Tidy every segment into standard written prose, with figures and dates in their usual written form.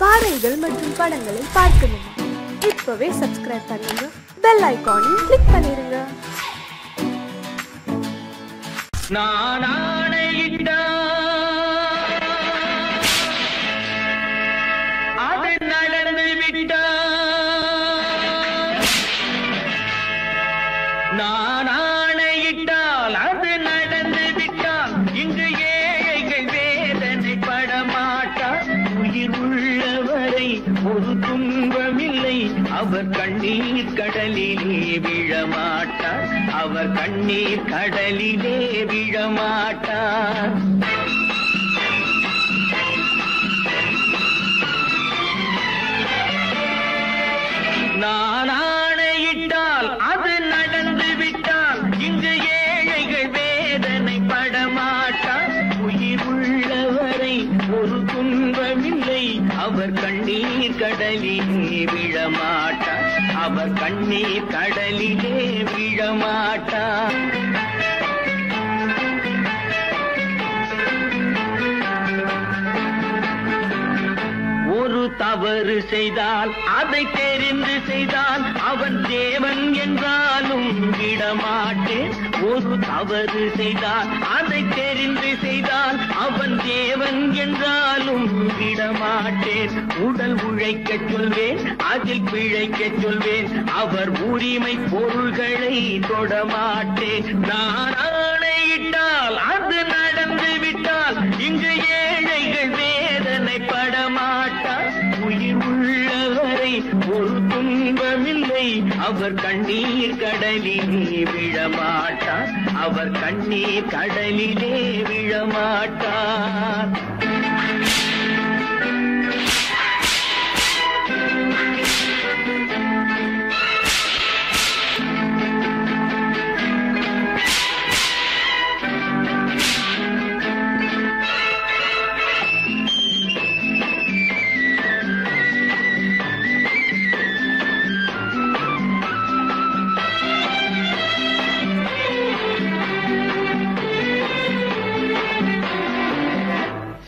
பாடல்கள் மற்றும் படங்களை பார்க்கணுமா? இப்பவே சப்ஸ்கிரைப் பண்ணுங்க, பெல் ஐகானையும் கிளிக் பண்ணிருங்க. நான் ஆணையிட்டால் அது நடந்து விட்டால், நான் ஆணையிட்டால் அது நடந்து விட்டால், இங்கு ஏழைகள் வேதனை படமாட்டார். உயிர் உள்ளவரை ஒரு துன்பமில்லை, அவர் கண்ணீர் கடலிலே விழமாட்டார், அவர் கண்ணீர் கடலிலே விழமாட்டார். நான் ஆணையிட்டால் அது நடந்து விட்டால், இங்கு ஏழைகள் வேதனை படமாட்டார். உயிர் உள்ளவரை ஒரு துன்பமில்லை, அவர் கண்ணீர் கடலிலே விழமாட்டார், அவர் கண்ணீர் கடலிலே விழமாட்டார். ஒரு தவறு செய்தால் அதை தெரிந்து செய்தால் அவன் தேவன் என்றாலும் விடமாட்டேன். ஒரு தவறு செய்தால் அதை தெரிந்து செய்தால் அவன் தேவன் என்றாலும் விடமாட்டேன். உடல் உழைக்க சொல்வேன், அதில் பிழைக்க சொல்வேன், அவர் உரிமை பொருள்களை தொடமாட்டேன். நான் ஆணையிட்டால் அது நடந்து விட்டால், இங்கு ஏழைகள் வேதனை படமாட்டார். உயிர் உள்ளவரை ஒரு துன்பமில்லை, அவர் கண்ணீர் கடலிலே விழமாட்டார், அவர் கண்ணீர் கடலிலே விழமாட்டார்.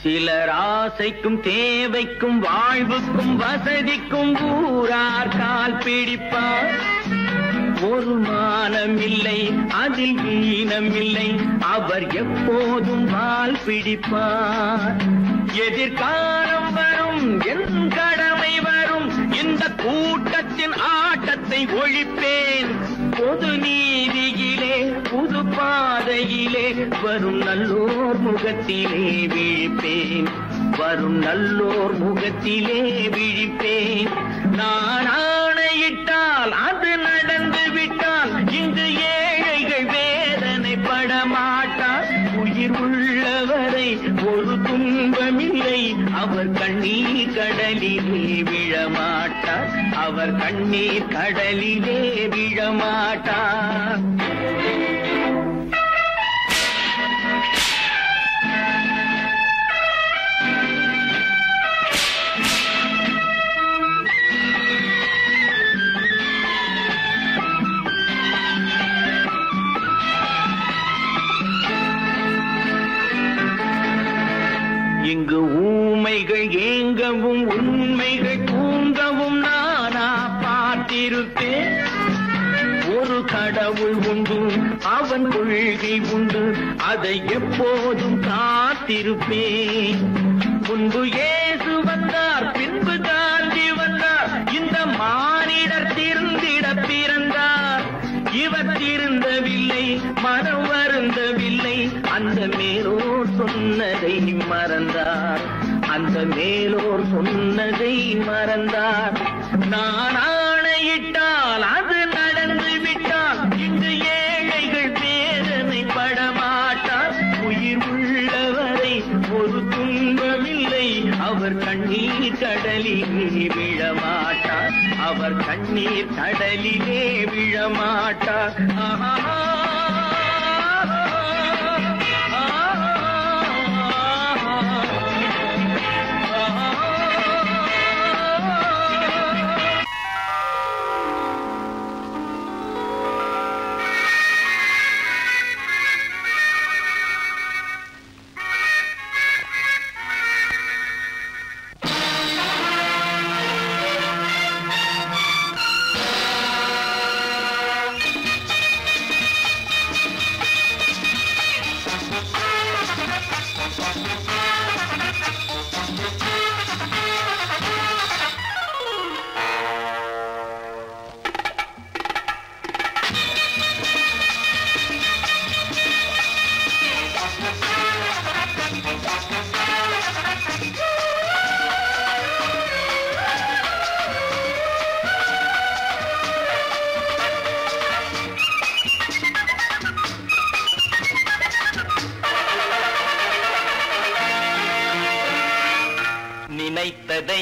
சிலர் ஆசைக்கும் தேவைக்கும் வாழ்வுக்கும் வசதிக்கும் ஊரார் கால் பிடிப்பார். ஒரு மானம் இல்லை, அதில் ஈனம் இல்லை, அவர் எப்போதும் வால் பிடிப்பார். எதிர்காலம் வரும், என் கடமை வரும், இந்த கூட்டத்தின் ஆட்டத்தை ஒழிப்பேன். பொது நீதியிலே புது பாதையிலே வரும் நல்லோர் முகத்திலே விழிப்பேன், வரும் நல்லோர் முகத்திலே விழிப்பேன். நான் ஆணையிட்டால் அது நடந்து விட்டால், இங்கு ஏழைகள் வேதனை படமாட்டார். உயிர் உள்ளவரை ஒரு துன்பமில்லை, அவர் கண்ணீர் கடலிலே விழமாட்டார், அவர் கண்ணீர் கடலிலே விழமாட்டார். இங்கு ஊமைகள் ஏங்கவும் உண்மைகள் தூங்கவும் நானா பார்த்திருப்பேன். ஒரு கடவுள் உண்டு, அவன் கொள்கை உண்டு, அதை எப்போதும் காத்திருப்பேன். முன்பு இயேசு வந்தார், பின்பு காந்தி வந்தார், இந்த மானிடர் திருந்திட பிறந்தார். இவர் திருந்தவில்லை, மனம் வருந்தவில்லை, அந்த மேலோர் சொன்னதை மறந்தார், அந்த மேலோர் சொன்னதை மறந்தார். நான் ஆணையிட்டால் அது நடந்து விட்டால், இங்கு ஏழைகள் வேதனை படமாட்டார். உயிர் உள்ளவரை ஒரு துன்பமில்லை, அவர் கண்ணீர் கடலிலே விழமாட்டார், அவர் கண்ணீர் கடலிலே விழமாட்டார். ஆஹா.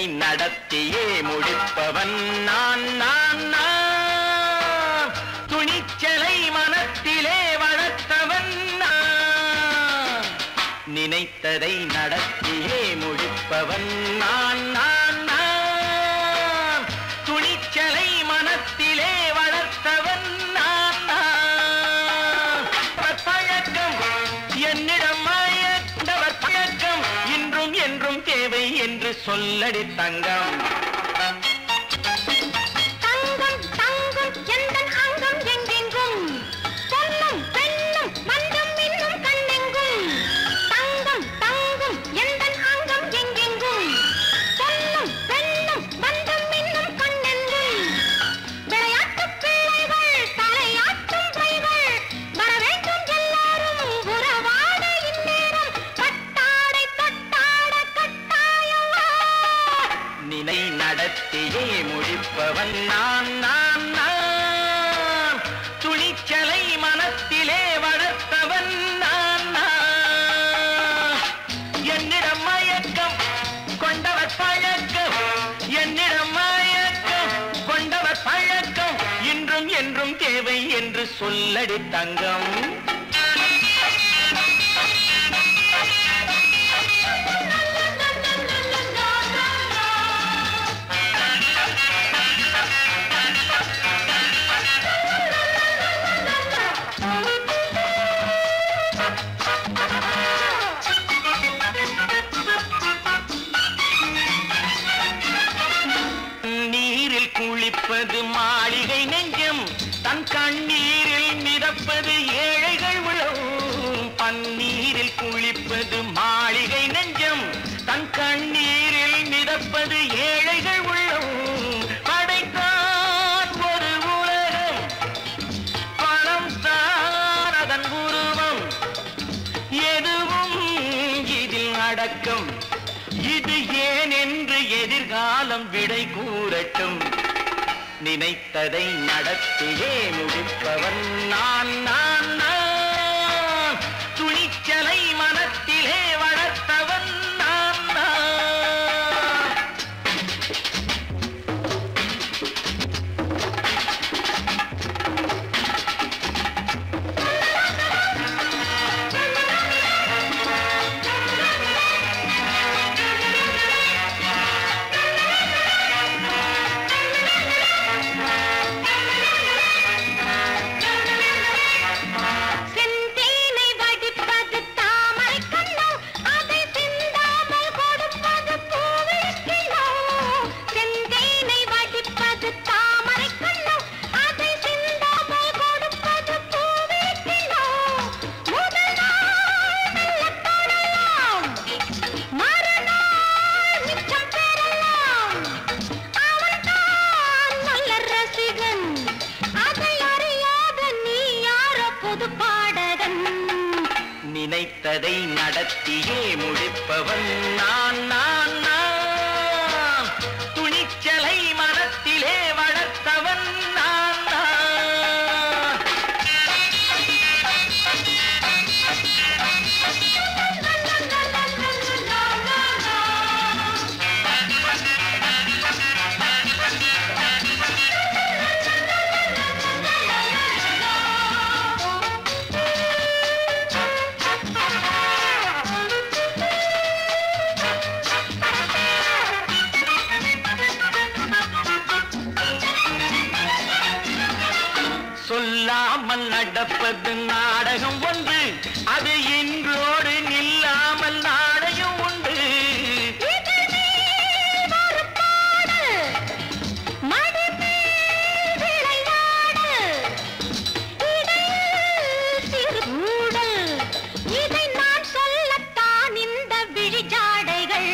நினை நடத்தியே முடிப்பவன் நான் நான் நான். துணிச்சலை மனத்திலே வளர்த்தவன் நான். நினைத்ததை நடத்தியே முடிப்பவன் நான் நான் நான். துணிச்சலை மனத்திலே வளர்த்தவன் நான் நான். பழக்கம் என்னிடம் மயந்தவர் பழக்கம் இன்றும் என்றும் தேவை என்று சொல்லடி தங்கம். நடத்தியே முடிப்பவன் நான் நான் நான். துணிச்சலை மனத்திலே வளர்த்தவன் நான் நான். என்னிடம் மயக்கம் கொண்டவர் பழக்கம் என்னிடம் மயக்கம் கொண்டவர் பழக்கம் இன்றும் என்றும் தேவை என்று சொல்லடி தங்கம். குளிப்பது மாளிகை நெஞ்சம் தன் கண்ணீரில் மிதப்பது ஏழைகள் உளவும். பன்னீரில் குளிப்பது மாளிகை நெஞ்சம் தன் கண்ணீரில் மிதப்பது ஏழைகள் உள்ளவும். படைத்தான் ஒரு உலகம் பணம் தான் அதன் உருவம். எதுவும் இதில் அடக்கம். இது ஏன் என்று எதிர்காலம் விடை கூறட்டும். நினைத்ததை நடத்தியே முடிப்பவன் நான் நான் நான். துணிச்சலை மனத்திலே வளர்த்தவன் நான் நான். நினைத்ததை நடத்தியே முடிப்பவன் நான் நான் நான். துணிச்சலை மனத்திலே வளர்த்தவன் நான் நான். சொல்லாமல் நடப்பது நாடகம் ஒன்று. அது இன்றோடு நில்லாமல் நாடகம் உண்டு. இதை நான் சொல்லத்தான் இந்த விழிஜாடைகள்.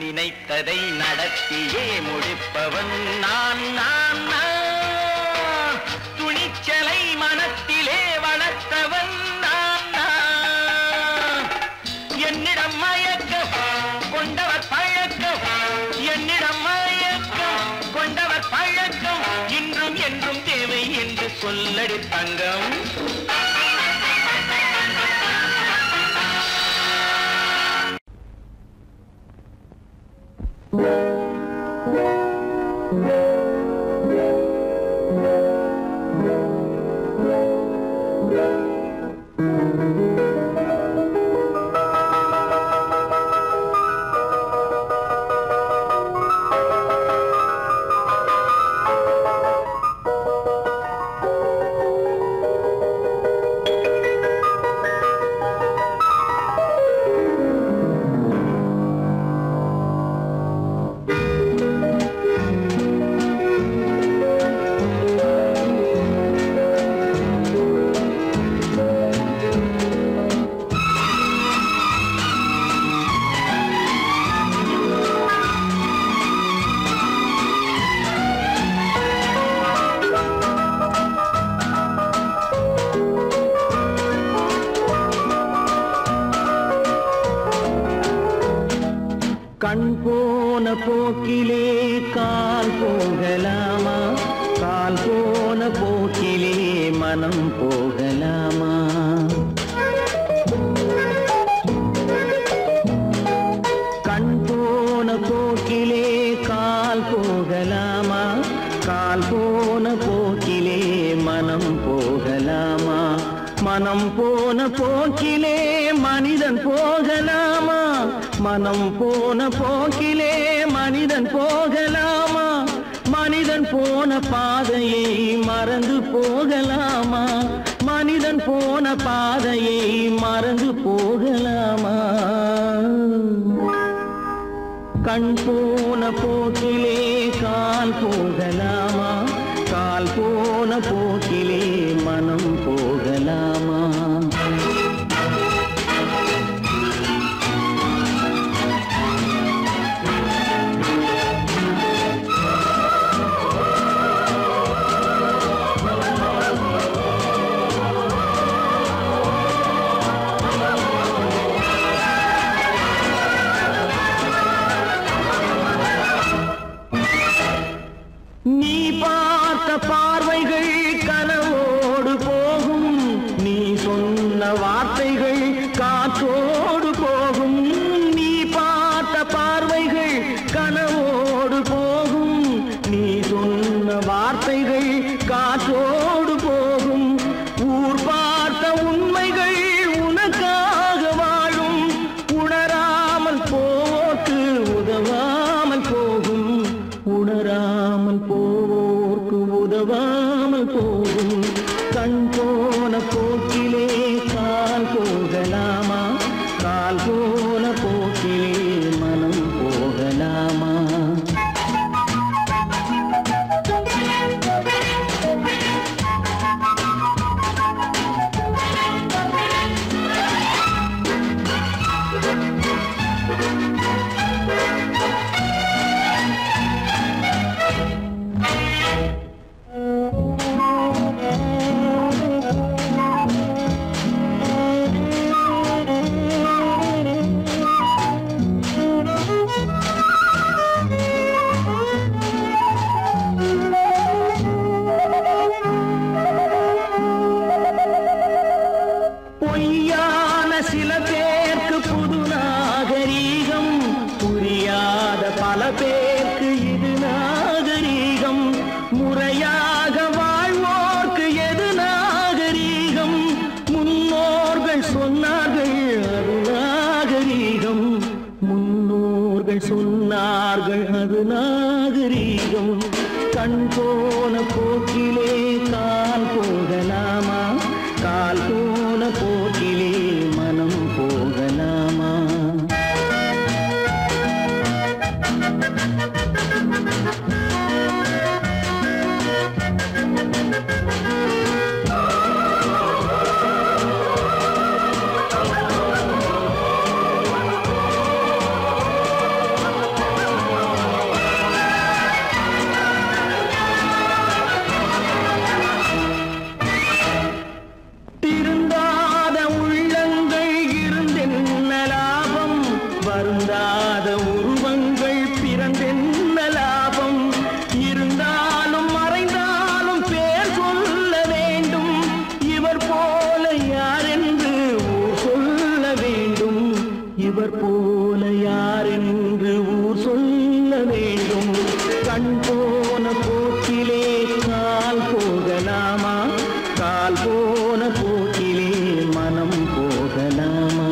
நினைத்ததை நடத்தியே முடிப்பவன் நான் நான் நான். துணிச்சலை மனத்திலே வளர்த்தவன் நான் நான். என்னிடம் மயக்கம் கொண்டவர் பழக்கம் என்னிடம் மயக்கம் கொண்டவர் பழக்கம் இன்றும் என்றும் தேவை என்று சொல்லடி தங்கம். கண் போன போக்கிலே கால் போகலாமா, கால் போன போக்கிலே மனம் போகலாமா? கண் போன போக்கிலே கால் போகலாமா, கால் போன போக்கிலே மனம் போகலாமா? மனம் போன போக்கிலே மனிதன் போகலாமா, மனம் போன போக்கிலே மனிதன் போகலாமா? மனிதன் போன பாதையை மறந்து போகலாமா, மனிதன் போன பாதையை மறந்து போகலாமா? கண் போன போக்கிலே கால் போகலாமா, கால் போன போக்கிலே மனம் போகலாமா? நீ பார்த்த பார்வைகள் கனவோடு போகும், நீ சொன்ன வார்த்தைகள் காற்றோடு போகும். நீ பார்த்த பார்வைகள் கனவோடு போகும், நீ சொன்ன வார்த்தைகள் காற்றோடு போகும். ஊர் பார்த்த உண்மைகள் உனக்காக வாழும், உணராமல் போக்கு உதவாமல் போகும், உணராமல் போவோர்க்கு உதவாமல் போகும். கண் போன போக்கிலே கால் போகலாமா, கால் போன போக்கிலே மனம் போகலாமா? பொய்யான சில பேருக்கு புது நாகரீகம், புரியாத பல பேருக்கு இது நாகரீகம். முறையாக வாழ்வோர்க்கு எது நாகரீகம்? முன்னோர்கள் சொன்னார்கள் அது நாகரீகம், முன்னோர்கள் சொன்னார்கள் அது நாகரீகம். கண் போன போக்கிலே கால் போகலாமா, கால் போன போக்கிலே மனம் போகலாமா? திருந்தாத உள்ளங்கள் இருந்தென்ன லாபம், வருந்தாத உருவங்கள் பிறந்தென்ன லாபம்? இருந்தாலும் மறைந்தாலும் பேர் சொல்ல வேண்டும், கண் போன போக்கிலே கால் போகலாமா? கால் போன போக்கிலே மனம் போகலாமா?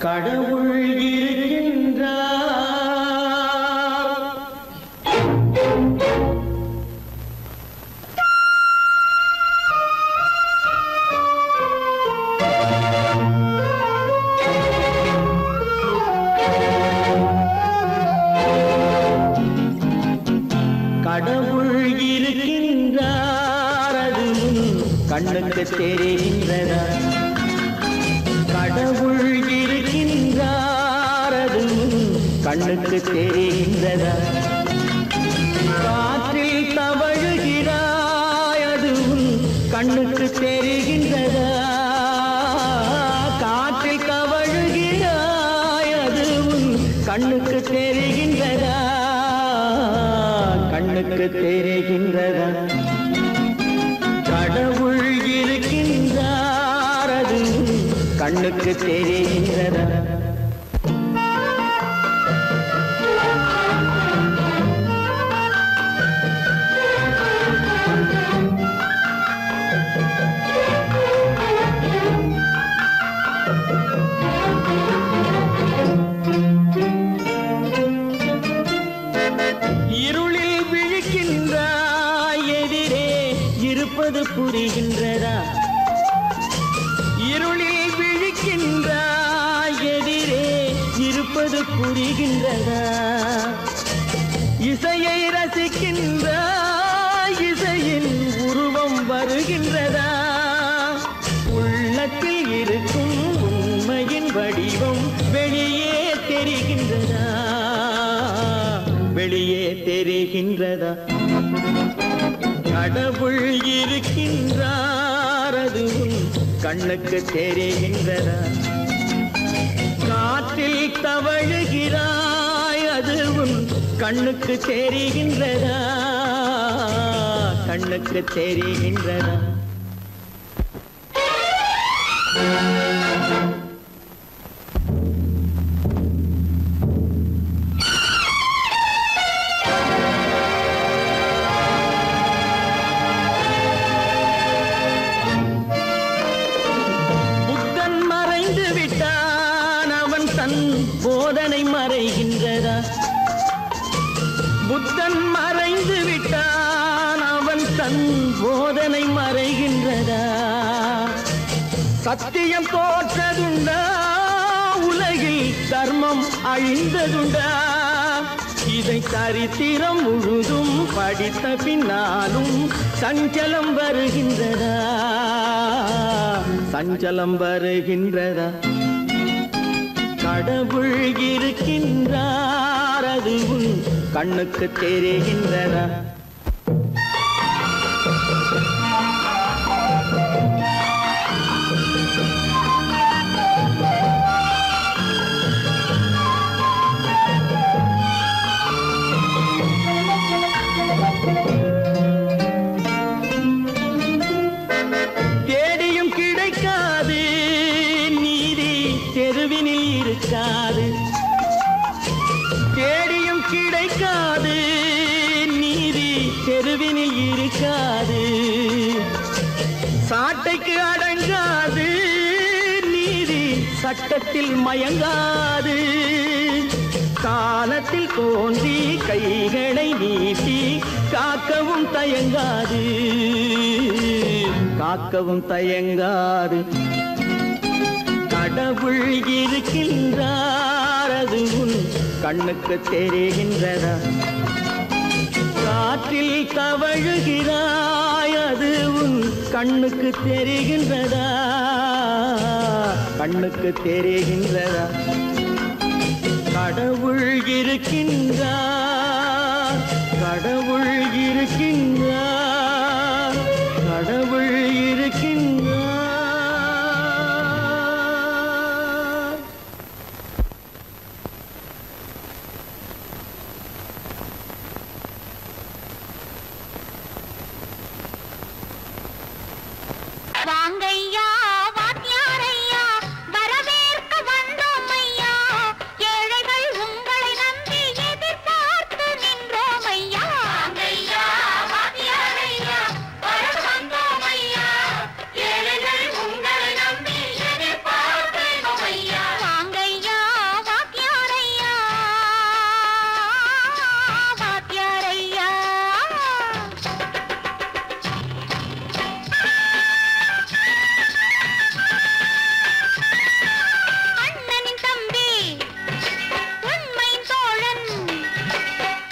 கடவுள் இருக்கின்றார். கடவுள் இருக்கின்றார், அது கண்ணுக்கு தெரிகின்றதா? கடவுள் இருக்கின்றார், அது கண்ணுக்கு தெரிகின்றதா? காற்றில் தவழுகிறாய், அது கண்ணுக்கு தெரிகின்றதா? காற்றில் தவழுகிறாய், அது கண்ணுக்கு தெரிகின்றதா? கண்ணுக்கு தெரிகின்றதா? கடவுள் இருக்கின்றார், அது கண்ணுக்கு தெரிகின்றதா? இருளில் விழிக்கின்றாய், எதிரே இருப்பது புரிகின்றதா? இருளில் விழிக்கின்றாய், எதிரே இருப்பது புரிகின்றதா? இசையை ரசிக்கின்றாய், இசையின் உருவம் வருகின்றதா? உள்ளத்தில் இருக்கும் உண்மையின் வடிவம் வெளியே தெரிகின்றதா? வெளியே தெரிகின்றதா? கடவுள் இருக்கின்றார், அது கண்ணுக்கு தெரிகின்றதா? காற்றில் தவழுகிறாய், அது கண்ணுக்கு தெரிகின்றதா? கண்ணுக்கு தெரிகின்றதா? போதனை மறைகின்றதா? புத்தன் மறைந்து விட்டான், அவன் தன் போதனை மறைகின்றதா? சத்தியம் தோற்றதுண்டா? உலகில் தர்மம் அழிந்ததுண்டா? இதை சரித்திரம் முழுதும் படித்த பின்னாலும் சஞ்சலம் வருகின்றதா? சஞ்சலம் வருகின்றதா? கடவுள் இருக்கின்றார், அது கண்ணுக்கு தெரிகின்றதா? தேடியும் கிடைக்காது நீதி, தெருவினில் இருக்காது. தேடியும் கிடைக்காது நீதி, தெருவினில் இருக்காது. சாட்டைக்கு அடங்காது நீதி, சட்டத்தில் மயங்காது. காலத்தில் தோன்றி கைகளை நீட்டி காக்கவும் தயங்காது. காக்கவும் தயங்காது. கடவுள் இருக்கின்றார், அது கண்ணுக்கு தெரிகின்றதா? காற்றில் தவழுகிறாய், அது கண்ணுக்கு தெரிகின்றதா? கண்ணுக்கு தெரிகின்றதா? கடவுள் இருக்கின்றார், கடவுள் இருக்கின்றார். வாங்கையா வாத்தியாரையா வரவேற்க வந்தோம் ஐயா ஏழைகள் உங்களை நம்பி எதிர்பார்த்து நின்றோம் ஐயா வாங்கையா வாத்தியாரையா வர வந்தோம் ஐயா ஏழைகள் உங்களை நம்பி எதிர்பார்த்து நின்றோம் ஐயா வாங்கையா வாத்தியாரையா வாத்தியாரையா அண்ணனின் தம்பி உண்மையின் தோழன்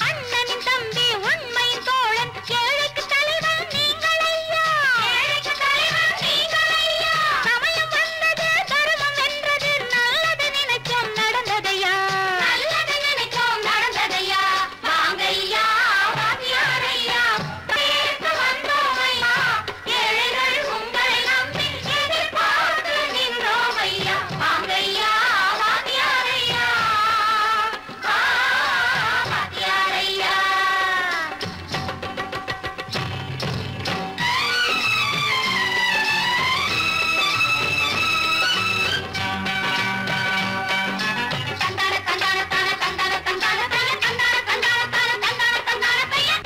அண்ணனின் தம்பி உண்மையின் தோழன் ஏழைக்கு தலைவன் நீங்கள் ஐயா ஏழைக்கு தலைவன் நீங்கள் ஐயா சமயம் வந்தது தர்மம் வென்றது நல்லது நினைச்சோம் நடந்ததையா நல்லது நினைச்சோம் நடந்ததையா வாங்கையா வாத்தியாரையா பேச வந்தோம் ஐயா ஏழைகள் உங்களை நம்பி எதிர்பார்த்து நின்றோம் ஐயா வாங்கையா வாத்தியாரையா வாத்தியாரையா தந்தான தந்தான தான தந்தான தந்தான தான தந்தான தந்தான தான தந்தான தந்தான பையா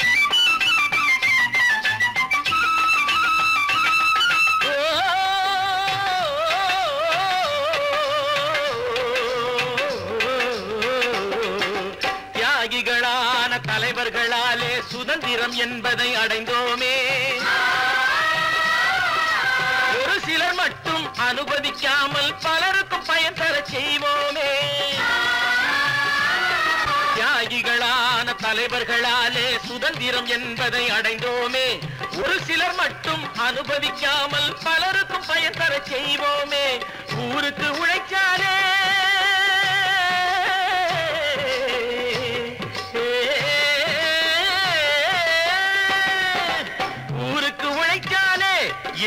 தியாகிகளான தலைவர்களாலே சுதந்திரம் என்பதை அடைந்தோமே ஒரு சிலர் மட்டும் அனுமதிக்காமல் பலருக்கும் பயன் தர செய்வோமே தியாகிகளான தலைவர்களாலே சுதந்திரம் என்பதை அடைந்தோமே ஒரு சிலர் மட்டும் அனுமதிக்காமல் பலருக்கும் பயன் தர செய்வோமே ஊருக்கு உழைச்சாலே ஊருக்கு உழைச்சாலே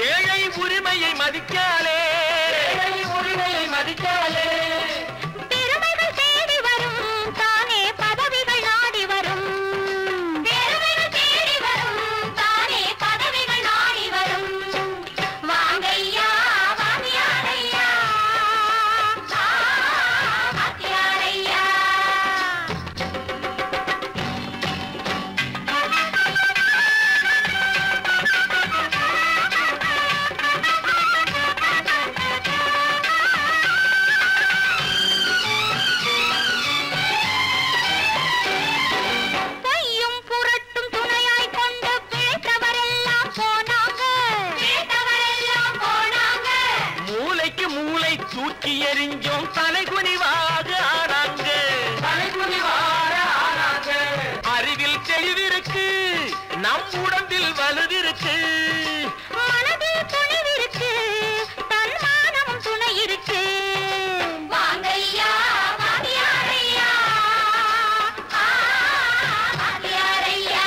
ஏழை உரிமையை மதிக்காலே உரிமையை மதிக்காலே பெருமைகள் தேடி வரும் தானே பதவிகள் நாடி வரும் பெருமைகள் தேடி வரும் தானே பதவிகள் நாடி வரும் வாங்கையா வாத்தியாரையா வாத்தியாரையா பொய்யும் புரட்டும் துணையாய் கொண்டு பிழைத்தவரெல்லாம் போனாங்க பிழைத்தவரெல்லாம் போனாங்க மூளைக்கு மூளை தூக்கி எறிஞ்சோம் தலைகுனிவாக ஆனாங்க அறிவில் தெளிவிருக்கு நம் உடம்பில் வலுவிருக்கு மனதில் துணிவிருக்கு தன்மானமும் துணை இருக்கு வாங்கையா வாத்தியாரையா வாத்தியாரையா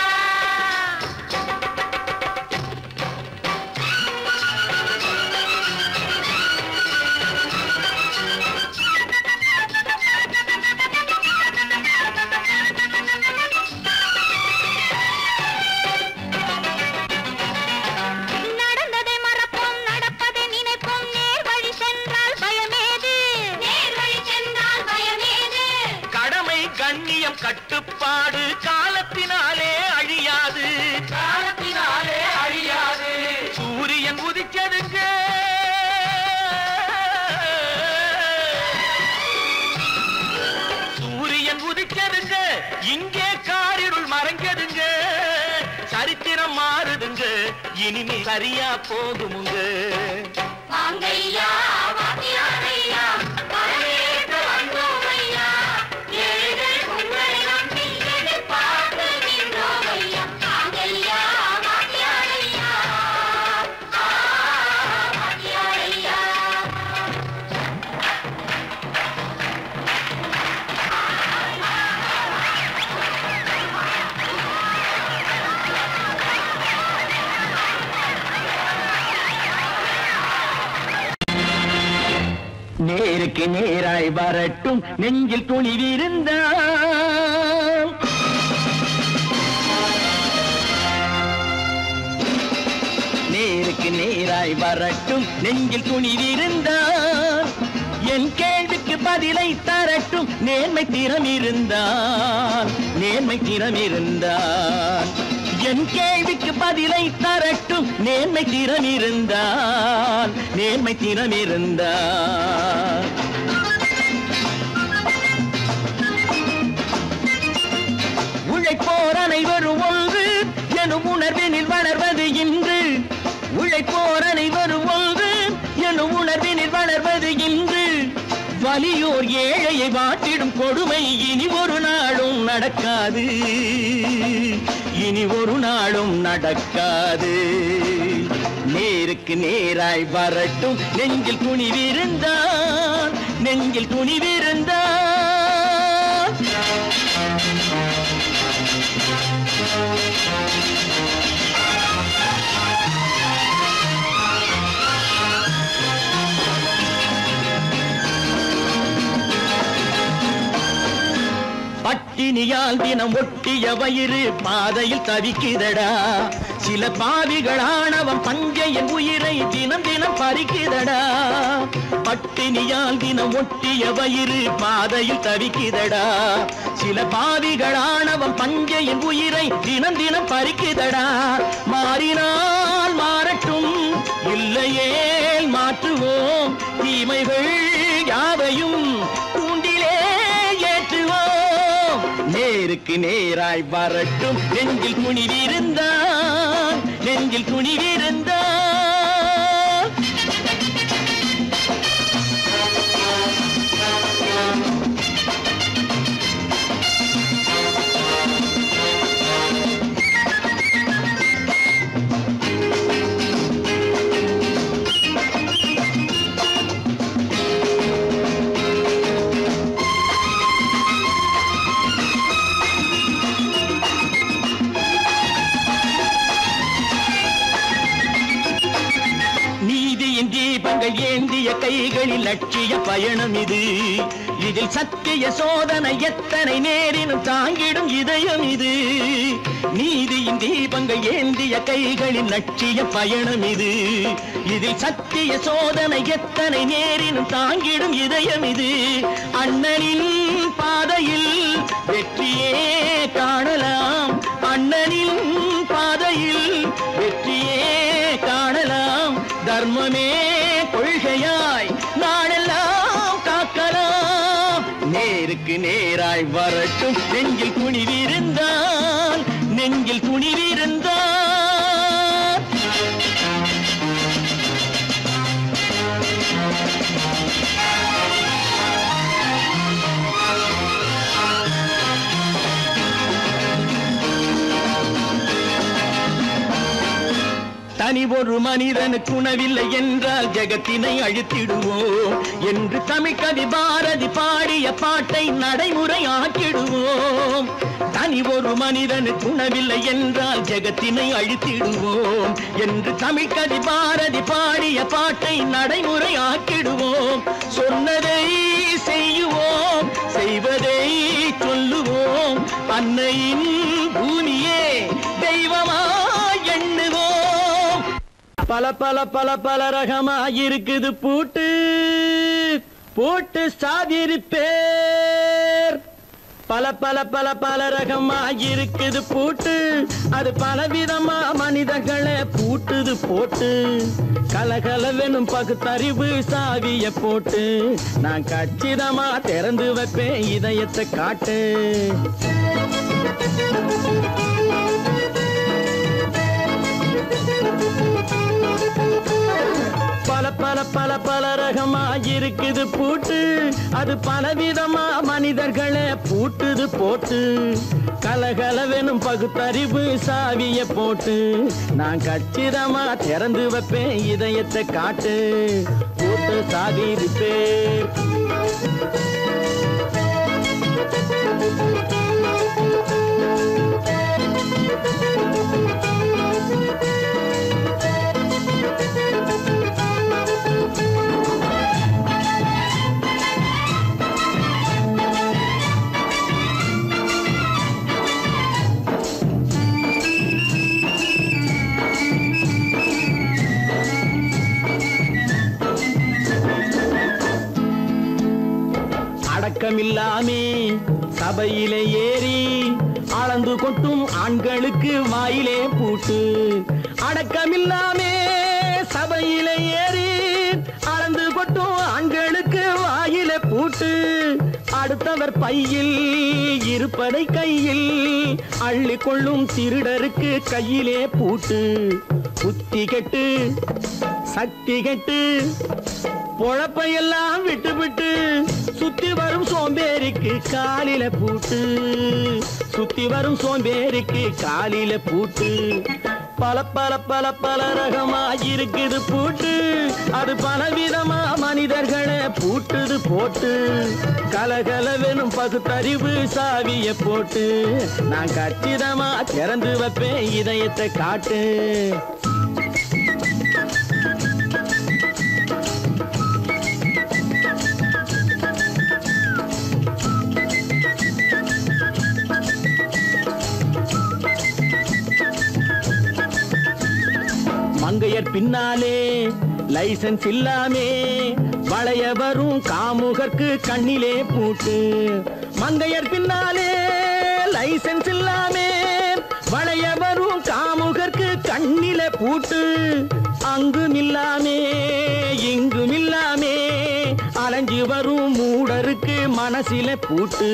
நடந்ததை மறப்போம் நடப்பதை நினைப்போம் நேர் வழி சென்றால் பயமேது நேர் வழி சென்றால் பயமேது கடமை கண்ணியம் கட்டுப்பாடு காலத்தினாலே அழியாது சூரியன் உதிச்சதுங்க சூரியன் உதிச்சதுங்க இங்கே காரிருள் மறைஞ்சதுங்க சரித்திரம் மாறுதுங்க இனிமே சரியா போகுமுங்க வாங்கையா வாத்தியாரையா வரவேற்க வந்தோம் ஐயா ஏழைகள் உங்களை நம்பி எதிர்பார்த்து நின்றோம் ஐயா வாங்கையா வாத்தியாரையா வாத்தியாரையா நேருக்கு நேராய் வரட்டும் நெஞ்சில் துணிவிருந்தால் நேரு நேருக்கு நேராய் வரட்டும் நெஞ்சில் துணிவிருந்தால் என் கேள்விக்கு பதிலை தரட்டும் நேர்மை திறம் இருந்தால் என் கேள்விக்கு பதிலை தரட்டும் நேர்மை திறம் இருந்தால் உழைப்போர் அனைவரும் ஒன்று எனும் உணர்வினில் வளர்வது இன்று உழைப்போர் அனைவரும் ஒன்று எனும் உணர்வினில் வளர்வது இன்று வலியோர் ஏழையை வாட்டிடும் கொடுமை இனி ஒரு நாளும் நடக்காது நேருக்கு நேராய் வரட்டும் நெஞ்சில் துணிவிருந்தால் பட்டினியால் தினம் ஒட்டிய வயிறு பாதையில் தவிக்குதடா சில பாவிகளானவன் பஞ்சையின் உயிரை தினம் தினம் பறிக்குதடா பட்டினியால் தினம் ஒட்டிய வயிறு பாதையில் தவிக்குதடா சில பாவிகளானவன் பஞ்சையின் உயிரை தினம் தினம் பறிக்குதடா மாறினால் மாறட்டும் இல்லையே மாற்றுவோம் தீமைகள் யாவையும் தூண்டிலே ஏற்றுவோம் நேருக்கு நேராய் வரட்டும் நெஞ்சில் துணிவிருந்தால் தீபங்கள் ஏந்திய கைகளில் லட்சிய பயணம் இது இதில் சத்திய சோதனை எத்தனை நேரினும் தாங்கிடும் இதயம் இது நீதியின் தீபங்கள் ஏந்திய கைகளில் லட்சிய பயணம் இது இதில் சத்திய சோதனை எத்தனை நேரினும் தாங்கிடும் இதயம் இது அண்ணனின் பாதையில் வெற்றியே காணலாம் அண்ணனின் பாதையில் வெற்றியே காணலாம் தர்மமே கொள்கையாய் நாடெல்லாம் காக்கலாம் நேருக்கு நேராய் வரட்டும் நெஞ்சில் துணிவிருந்தால் தனி ஒரு மனிதனுக்கு உணவில்லை என்றால் ஜெகத்தினை அழித்திடுவோம் என்று தமிழ்கவி பாரதி பாடிய பாட்டை நடைமுறையாக்கிடுவோம் தனி ஒரு மனிதனுக்கு உணவில்லை என்றால் ஜெகத்தினை அழித்திடுவோம் என்று தமிழ்கவி பாரதி பாடிய பாட்டை நடைமுறையாக்கிடுவோம் சொன்னதை செய்யுவோம் செய்வதை சொல்லுவோம் அன்னையின் பூமியே தெய்வமா எண்ணுவோம் பல பல பல பல ரகமாயிருக்குது பூட்டு பூட்டு சாதிருப்பேர் பல பல பல பல ரகமாயிருக்குது பூட்டு அது பலவிதமா மனிதர்களை பூட்டுது போட்டு கலகலவெனும் பகுத்தறிவு சாவிய போட்டு நான் கச்சிதமா திறந்து வைப்பேன் இதயத்தை காட்டு பல பல பல பல ரகமாயிருக்குது பூட்டு அது பலவிதமா மனிதர்களை பூட்டுது போட்டு கலகலவெனும் பகுத்தறிவு சாவிய போட்டு நான் கச்சிதமா திறந்து வைப்பேன் இதயத்தை காட்டு போட்டு சாதிருப்பேன் அடக்கமில்லாமே சபையிலே ஏறி அளந்து கொட்டும் ஆண்களுக்கு வாயிலே பூட்டு. அடக்கமில்லாமே சபையிலே ஏறி அளந்து கொட்டும் ஆண்களுக்கு வாயிலே பூட்டு. அடுத்தவர் பையில் இருப்பதை கையில் அள்ளி கொள்ளும் திருடருக்கு கையிலே பூட்டு. புத்தி கெட்டு சக்தி கெட்டு பொழப்பையெல்லாம் விட்டு விட்டு சுத்தி வரும் சோம்பேறிக்கு காலில பூட்டு. சுத்தி வரும் சோம்பேறிக்கு காலில பூட்டு. பல பல பல பல ரகமாயிருக்குது பூட்டு. அது பலவிதமா மனிதர்களை பூட்டுது போட்டு. கலகலவெனும் பகுத்தறிவு சாவிய போட்டு நான் கச்சிதமா திறந்து வைப்பேன் இதயத்தை காட்டு. மங்கையர் பின்னாலே லைசன்ஸ் இல்லாமே வளைய வரும் காமுகர்க்கு கண்ணிலே பூட்டு. மங்கையர் பின்னாலே லைசன்ஸ் இல்லாமே வளைய வரும் காமுகர்க்கு கண்ணிலே பூட்டு. அங்கும் இல்லாமே இங்கும் இல்லாமே அலைஞ்சு வரும் மூடருக்கு மனசில பூட்டு.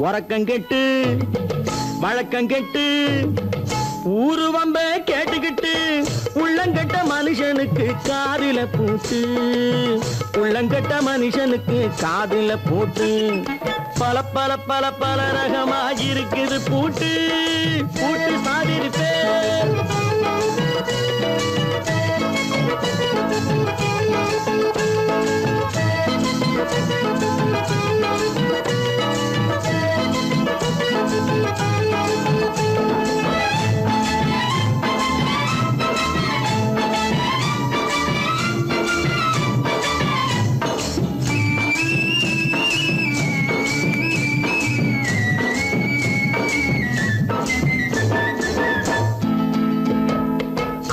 உறக்கங்கெட்டு வழக்கங்கெட்டு ஊருவம்ப கேட்டுக்கிட்டு உள்ளங்கட்ட மனுஷனுக்கு காதில பூட்டு. உள்ளங்கட்ட மனுஷனுக்கு காதில பூட்டு. பல பல பல பல ரகமாயிருக்குது பூட்டு. பூட்டு சாதிருப்பே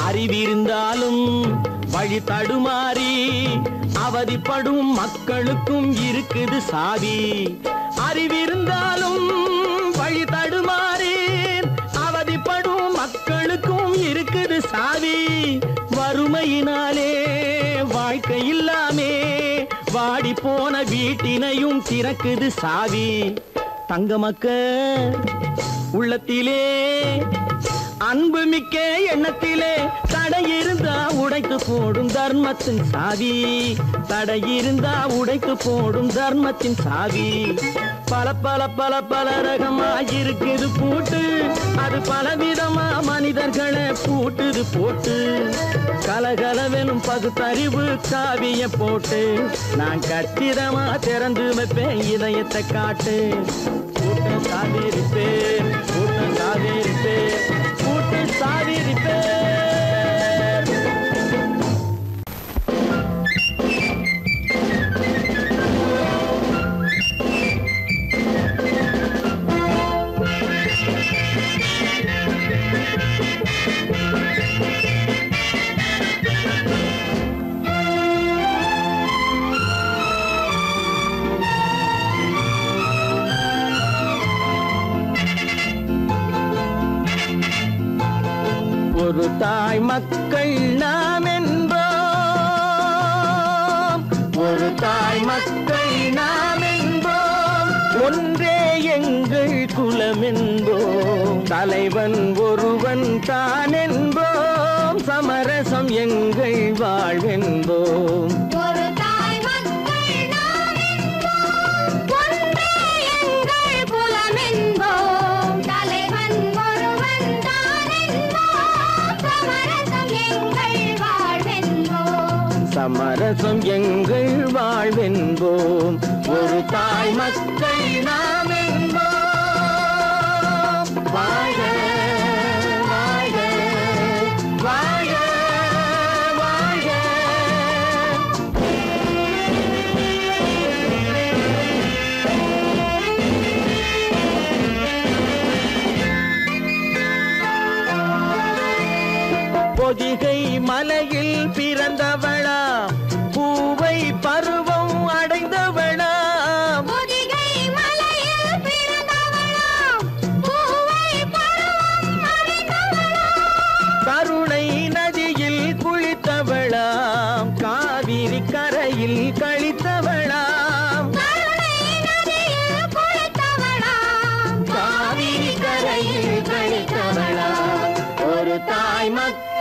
அறிவிருந்தாலும் வழி தடுமாறி அவதிப்படும் மக்களுக்கும் இருக்குது சாவி. அறிவிருந்தாலும் வழி தடுமாறி அவதிப்படும் மக்களுக்கும் இருக்குது சாவி. வறுமையினாலே வாழ்க்கை இல்லாமே வாடி போன வீட்டினையும் திறக்குது சாவி. தங்க மக்க உள்ளத்திலே அன்பு மிக்க எண்ணத்திலே தடையிருந்தா உடைத்து போடும் தர்மத்தின் சாவி. தடையிருந்தா உடைத்து போடும் தர்மத்தின் சாவி. பல பல பல பல ரகமாயிருக்குது பூட்டு. அது பலவிதமா மனிதர்களை பூட்டுது போட்டு. கலகலவெனும் பகுத்தறிவு சாவிய போட்டு நான் கச்சிதமா திறந்து வைப்பேன் இதயத்தை காட்டு. கூட்டம் சாதிருப்பேன் கூட்டம் சாதிருப்பேன் கூட்டு சாதிருப்பேன். ஒரு தாய் மக்கள் நாம் என்போம். ஒரு தாய் மக்கள் நாம் என்போம். ஒன்றே எங்கள் குலம் என்போம். தலைவன் ஒருவன் தான் என்போம். சமரசம் எங்கள் வாழ்வென்போம். ஒரு தாய் மக்கள் நாம் என்போம். ஒன்றே எங்கள் குலம் என்போம். தலைவன் ஒருவன் தான் என்போம். சமரசம் எங்கள் வாழ்வென்போம். சமரசம் எங்கள் வாழ்வென்போம். ஒரு தாய் மக்கள் நாம் என்போம். வாழ்க வாழ்க வாழ்க வாழ்க. பொதிகை மலையில் பிறந்தவளா பூவை பருவம் அடைந்தவளா. பொதிகை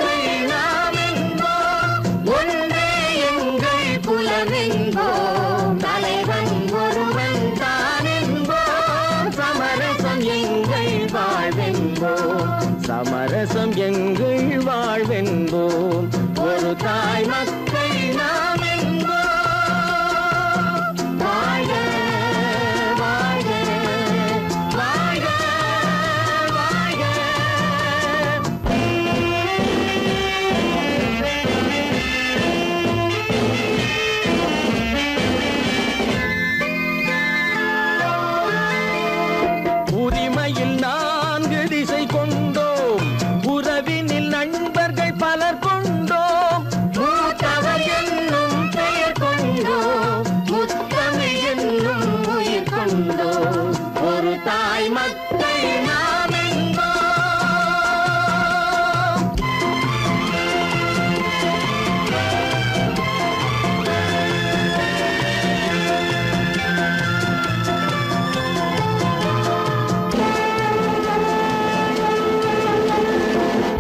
மக்கள் நாம் என்போம், ஒன்றே எங்கள் குலம் என்போம், தலைவன் ஒருவன் தான் என்போம், சமரசம் எங்கள் வாழ்வென்போம், சமரசம் எங்கள் வாழ்வென்போம், ஒரு தாய் மக்கள் நாம் என்போம். வாழ்க வாழ்க வாழ்க வாழ்க. உரிமையில் 4 திசை கொண்டோம், உறவினில் நண்பர்கள் பலர் கொண்டோம், மூத்தவர் என்னும் பெயர் கொண்டோம், முத்தமிழ் என்னும் உயிர் கொண்டோம், ஒரு தாய் மக்கள் நாம் என்போம்.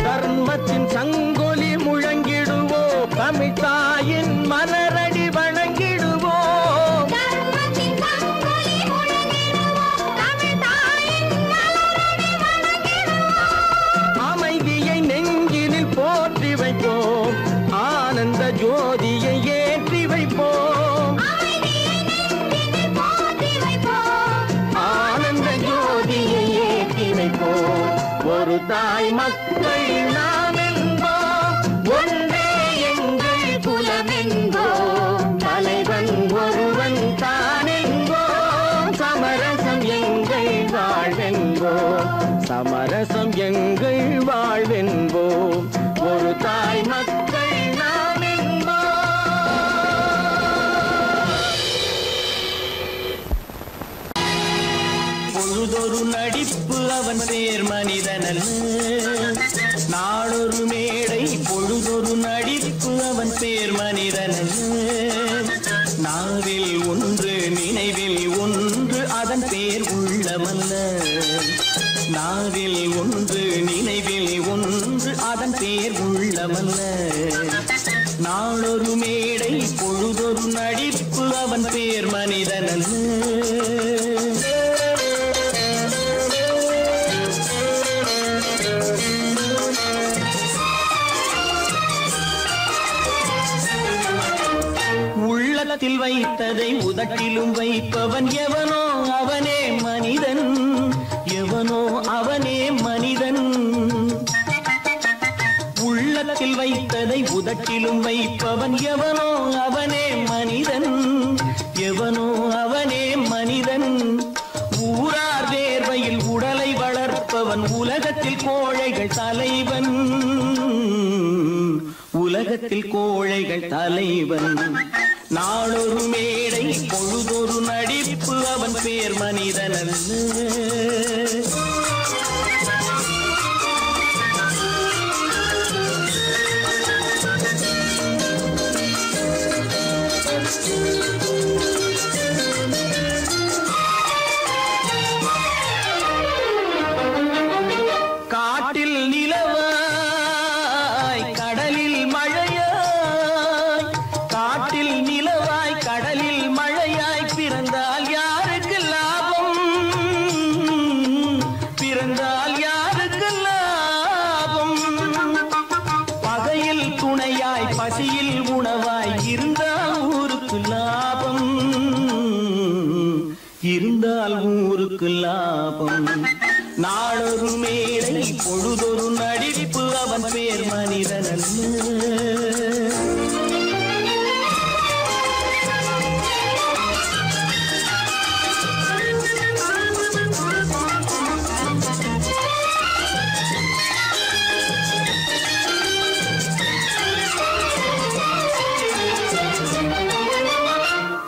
தர்மத்தின் சங்கொலி முழங்கிடுவோம், தமிழ் தாயின் மலரடி வணங்கிடுவோம், தர்மத்தின் சங்கொலி முழங்கிடுவோம், தமிழ் தாயின் மலரடி வணங்கிடுவோம். அமைதியை நெஞ்சினில் போற்றி வைப்போம், ஆனந்த ஜோதியை ஏற்றி வைப்போம், அமைதியை நெஞ்சினில் போற்றி வைப்போம், ஆனந்த ஜோதியை ஏற்றி வைப்போம், ஒரு தாய் மக்கள் நாம் என்போம், ஒன்றே எங்கள் குலம் என்போம், தலைவன் ஒருவன் தான் என்போம், சமரசம் எங்கள் வாழ்வென்போம், சமரசம் எங்கள் வாழ்வென்போம், ஒரு தாய் மக்கள் நாம் என்போம். பொழுதொரு நடிப்பு அவன் பேர் மனிதனல்ல, நாளொரு மேடை பொழுதொரு நடிப்பு அவன் பேர் மனிதனல்ல, நாவில் ஒன்று நினைவில் ஒன்று அதன் பேர் உள்ளமல்ல, நாவில் ஒன்று நினைவில் ஒன்று அதன் பேர் உள்ளமல்ல, நாளொரு மேடை பொழுதொரு நடிப்பு அவன் பேர் மனிதனல்ல. உள்ளத்தில் வைத்ததை உதட்டிலும் வைப்பவன் எவனோ அவனே மனிதன், எவனோ அவனே மனிதன். உள்ளத்தில் வைத்ததை உதட்டிலும் வைப்பவன் எவனோ அவனே மனிதன், எவனோ அவனே மனிதன். ஊரார் வேர்வையில் உடலை வளர்ப்பவன் உலகத்தில் கோழைகள் தலைவன், உலகத்தில் கோழைகள் தலைவன். நாளொரு மேடை பொழுதொரு நடிப்பு அவன் பேர் மனிதனல்ல. காட்டில் நிலவாய் கடலில் மழையாய், காட்டில் நிலவாய் கடலில் மழையாய் பிறந்தால் யாருக்கு லாபம், பிறந்தால் யாருக்கு லாபம். பகையில் துணையாய் பசியில் உணவாய் இருந்தால் ஊருக்கு லாபம், இருந்தால் ஊருக்கு லாபம். நாளொரு மேடை பொழுதொரு நடிப்பு அவன் பேர் மனிதனல்ல.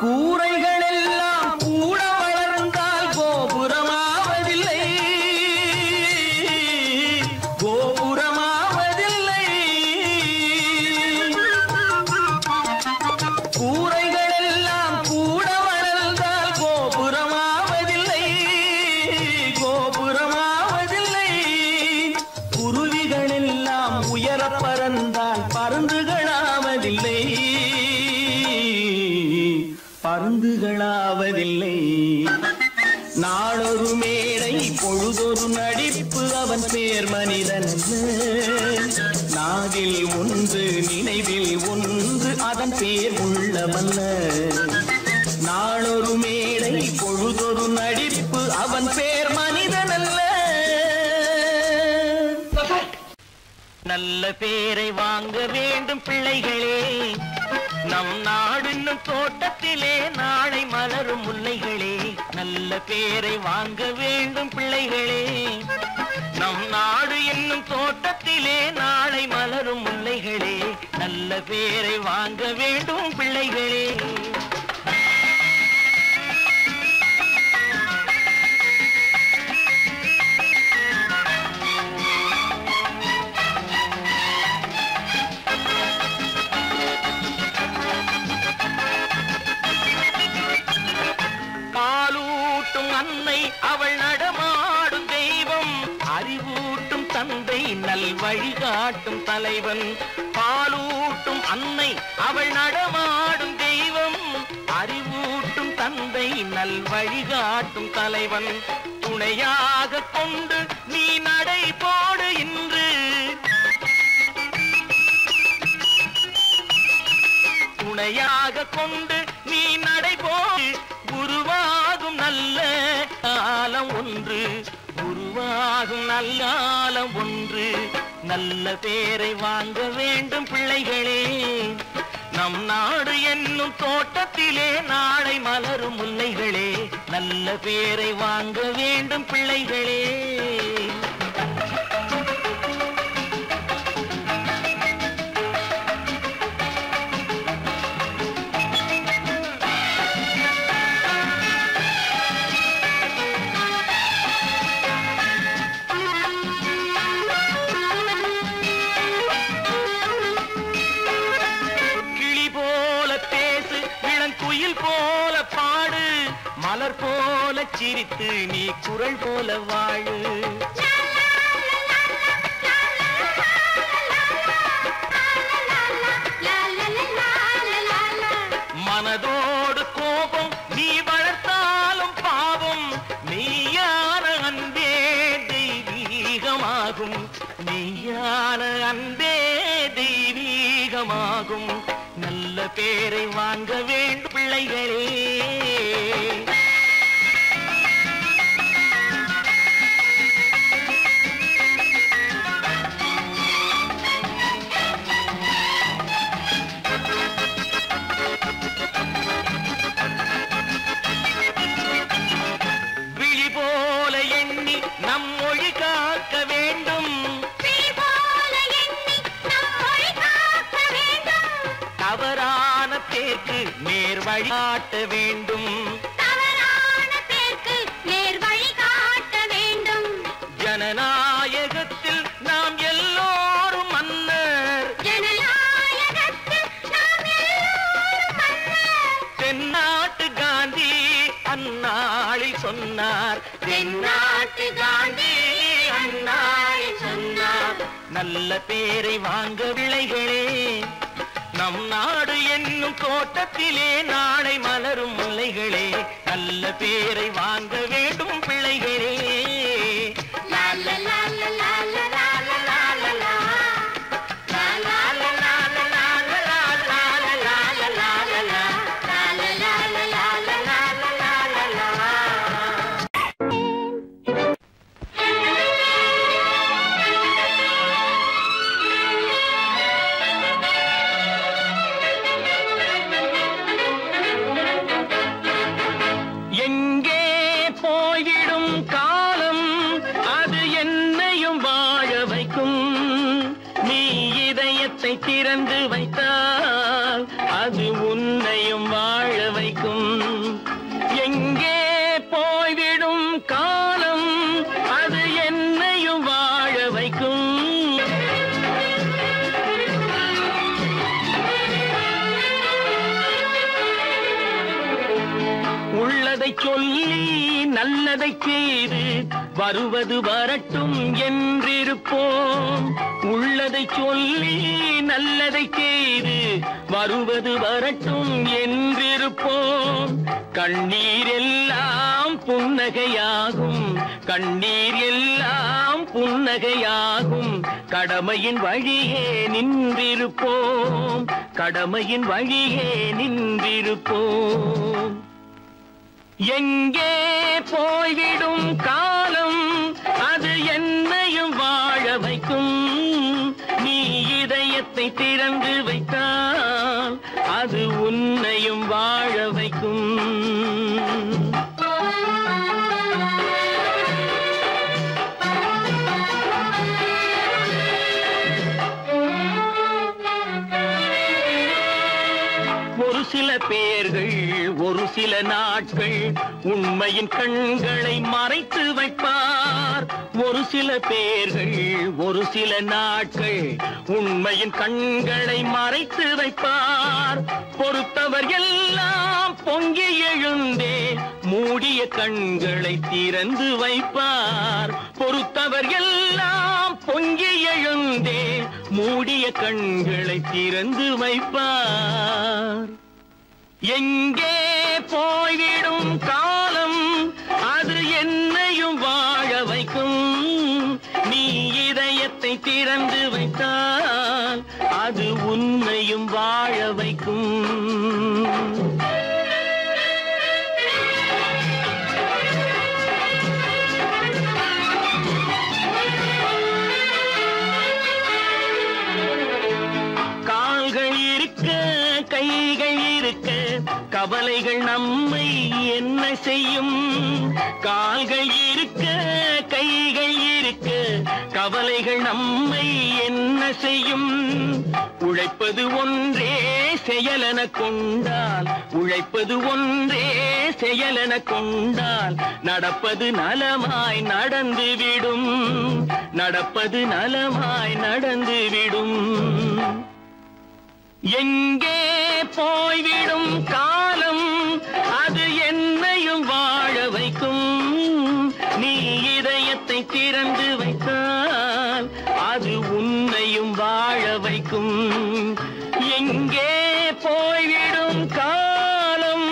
கூரைகள் எல்லாம் கூட வளர்ந்தால் கோபுரமாவதில்லை, கோபுரமாவதில்லை. வந்தால் பருந்துகளாவதில்லை, பருந்துகளாவதில்லை. நாளொரு மேடை பொழுதொரு நடிப்பு அவன் பேர் மனிதன். நாவில் ஒன்று நினைவில் ஒன்று அதன் பேர் உள்ளமல்ல. நாளொரு மேடை பொழுதொரு நடிப்பு அவன் பேர் மனிதன் அல்ல. நல்ல பேரை வாங்க வேண்டும் பிள்ளைகளே, நம் நாடு என்னும் தோட்டத்திலே நாளை மலரும் முல்லைகளே. நல்ல பேரை வாங்க வேண்டும் பிள்ளைகளே, நம் நாடு என்னும் தோட்டத்திலே நாளை மலரும் முல்லைகளே. நல்ல பேரை வாங்க வேண்டும் பிள்ளைகளே. அன்னை அவள் நடமாடும் தெய்வம், அறிவூட்டும் தந்தை நல் வழிகாட்டும் தலைவன். பாலூட்டும் அன்னை அவள் நடமாடும் தெய்வம், அறிவூட்டும் தந்தை நல் வழிகாட்டும் தலைவன். துணையாக கொண்டு நீ நடை போடு இன்று, துணையாக கொண்டு நீ நடை போடு. உருவாகும் நல்ல காலம் ஒன்று, உருவாகும் நல்ல காலம் ஒன்று. நல்ல பேரை வாங்க வேண்டும் பிள்ளைகளே, நம் நாடு என்னும் தோட்டத்திலே நாளை மலரும் முல்லைகளே. நல்ல பேரை வாங்க வேண்டும் பிள்ளைகளே. போல பாடு, மலர் போல சிரித்து நீ குரல் போல வாழு. மனதோடு கோபம் நீ வளர்த்தாலும் பாவம், மெய்யான அன்பே தெய்வீகமாகும், மெய்யான அன்பே தெய்வீகமாகும். நல்ல பேரை வாங்க வேண்டும் பிள்ளைகளே. விழி போல எண்ணி நம் மொழி காக்க வேண்டும், தவறான பேருக்கு நேர் வழி காட்ட வேண்டும், தவறான பேருக்கு நேர் வழி காட்ட வேண்டும். ஜனநாயகத்தில் நாம் எல்லோரும் மன்னர், ஜனநாயகத்தில் நாம் எல்லோரும் மன்னர். தென்னாட்டு காந்தி அந்நாளில் சொன்னார், தென்னாட்டு காந்தி அந்நாளில் சொன்னார். நல்ல பேரை வாங்க பிள்ளைகளே, நம் நாடு என்னும் தோட்டத்திலே நாளை மலரும் முல்லைகளே. நல்ல பேரை வாங்க வேண்டும் பிள்ளைகளே. திறந்து வைத்தால் அது உன்னையும் வாழ வைக்கும். எங்கே போய்விடும் காலம் அது என்னையும் வாழ வைக்கும். உள்ளதை சொல்லி நல்லதை செய்து வருவது வரட்டும் என்றிருப்போம். உள்ளதை சொல்லி நல்லதை செய்து வருவது வரட்டும் என்றிருப்போம். கண்ணீர் எல்லாம் புன்னகையாகும், கண்ணீர் எல்லாம் புன்னகையாகும். கடமையின் வழியே நின்றிருப்போம், கடமையின் வழியே நின்றிருப்போம். எங்கே போய்விடும் காலம் அது என்னையும் வாழ வைக்கும். நீ இதயத்தை திறந்து வைத்தால் அது உன்னையும் வாழ வைக்கும். ஒரு சில பேர்கள் ஒரு சில நாட்கள் உண்மையின் கண்களை மறைத்து வைப்பார். ஒரு சில பேர்கள் ஒரு சில நாட்கள் உண்மையின் கண்களை மறைத்து வைப்பார். பொறுத்தவர் எல்லாம் பொங்கி எழுந்தே மூடிய கண்களை திறந்து வைப்பார். பொறுத்தவர் எல்லாம் பொங்கி எழுந்தே மூடிய கண்களை திறந்து வைப்பார். எங்கே போய்விடும் காலம் அது என்னையும் வாழ வைக்கும். நீ இதயத்தை திறந்து வைத்தால் அது உன்னையும் வாழ வைக்கும். கால்கள் இருக்க கைகள் இருக்க கவலைகள் நம்மை என்ன செய்யும். கால்கள் இருக்க கைகள் இருக்க கவலைகள் நம்மை என்ன செய்யும். உழைப்பது ஒன்றே செயலென கொண்டால், உழைப்பது ஒன்றே செயலென கொண்டால் நடப்பது நலமாய் நடந்துவிடும், நடப்பது நலமாய் நடந்துவிடும். எங்கே போய்விடும் காலம் அது என்னையும் வாழ வைக்கும். நீ இதயத்தை திறந்து வைத்தால் அது உன்னையும் வாழ வைக்கும். எங்கே போய்விடும் காலம்.